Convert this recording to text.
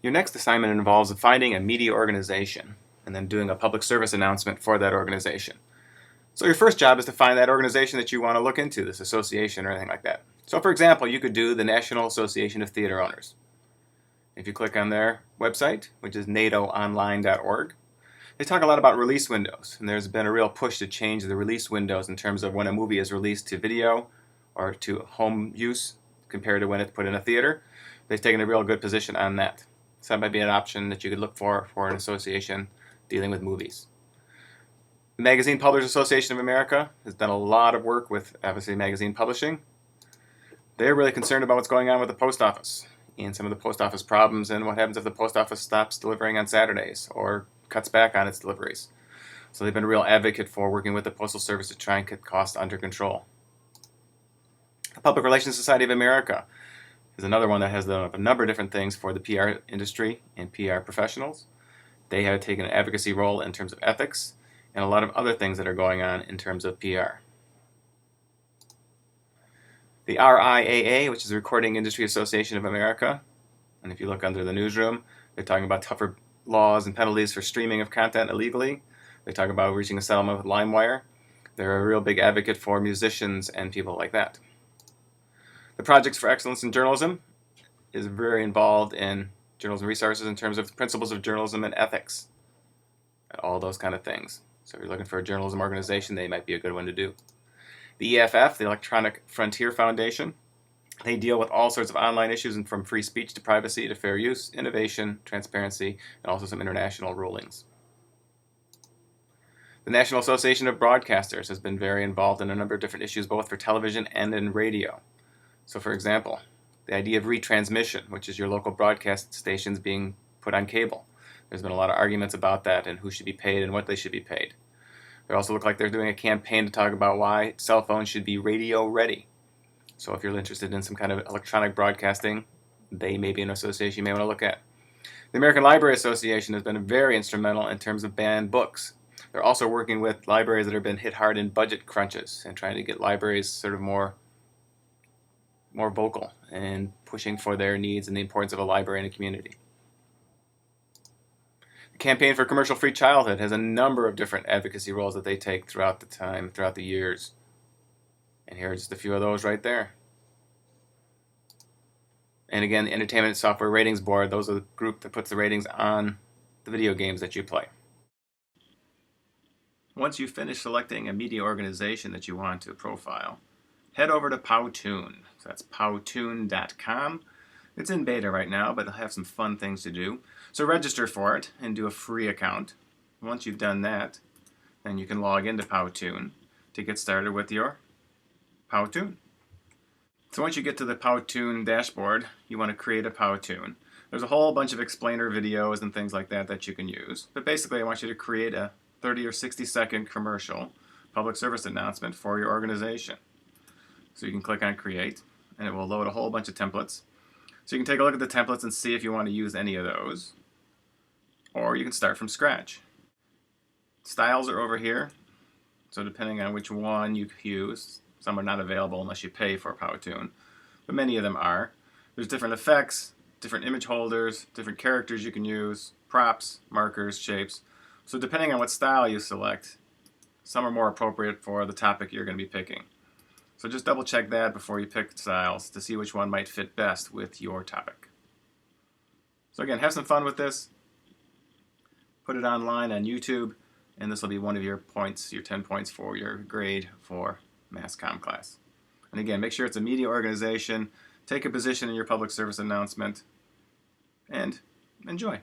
Your next assignment involves finding a media organization and then doing a public service announcement for that organization. So your first job is to find that organization that you want to look into, this association or anything like that. So for example, you could do the National Association of Theater Owners. If you click on their website, which is natoonline.org, they talk a lot about release windows, and there's been a real push to change the release windows in terms of when a movie is released to video or to home use compared to when it's put in a theater. They've taken a real good position on that. So that might be an option that you could look for an association dealing with movies. The Magazine Publishers Association of America has done a lot of work with, obviously, magazine publishing. They're really concerned about what's going on with the post office and some of the post office problems and what happens if the post office stops delivering on Saturdays or cuts back on its deliveries. So they've been a real advocate for working with the Postal Service to try and get costs under control. The Public Relations Society of America is another one that has done a number of different things for the PR industry and PR professionals. They have taken an advocacy role in terms of ethics and a lot of other things that are going on in terms of PR. The RIAA, which is the Recording Industry Association of America, and if you look under the newsroom, they're talking about tougher laws and penalties for streaming of content illegally. They talk about reaching a settlement with LimeWire. They're a real big advocate for musicians and people like that. The Projects for Excellence in Journalism is very involved in journalism resources in terms of principles of journalism and ethics, and all those kind of things. So if you're looking for a journalism organization, they might be a good one to do. The EFF, the Electronic Frontier Foundation, they deal with all sorts of online issues from free speech to privacy to fair use, innovation, transparency, and also some international rulings. The National Association of Broadcasters has been very involved in a number of different issues, both for television and in radio. So for example, the idea of retransmission, which is your local broadcast stations being put on cable. There's been a lot of arguments about that and who should be paid and what they should be paid. They also look like they're doing a campaign to talk about why cell phones should be radio ready. So if you're interested in some kind of electronic broadcasting, they may be an association you may want to look at. The American Library Association has been very instrumental in terms of banned books. They're also working with libraries that have been hit hard in budget crunches and trying to get libraries sort of more vocal and pushing for their needs and the importance of a library in a community. The Campaign for Commercial Free Childhood has a number of different advocacy roles that they take throughout the years. And here are just a few of those right there. And again, the Entertainment Software Ratings Board, those are the group that puts the ratings on the video games that you play. Once you've finished selecting a media organization that you want to profile, head over to Powtoon. So that's powtoon.com. It's in beta right now, but it'll have some fun things to do. So register for it and do a free account. Once you've done that, then you can log into Powtoon to get started with your Powtoon. So once you get to the Powtoon dashboard, you want to create a Powtoon. There's a whole bunch of explainer videos and things like that that you can use. But basically, I want you to create a 30 or 60-second commercial public service announcement for your organization. So you can click on Create, and it will load a whole bunch of templates. So you can take a look at the templates and see if you want to use any of those. Or you can start from scratch. Styles are over here. So depending on which one you use, some are not available unless you pay for Powtoon, but many of them are. There's different effects, different image holders, different characters you can use, props, markers, shapes. So depending on what style you select, some are more appropriate for the topic you're going to be picking. So just double check that before you pick styles to see which one might fit best with your topic. So again, have some fun with this. Put it online on YouTube, and this will be one of your points, your 10 points for your grade for Mass Comm class. And again, make sure it's a media organization, take a position in your public service announcement, and enjoy.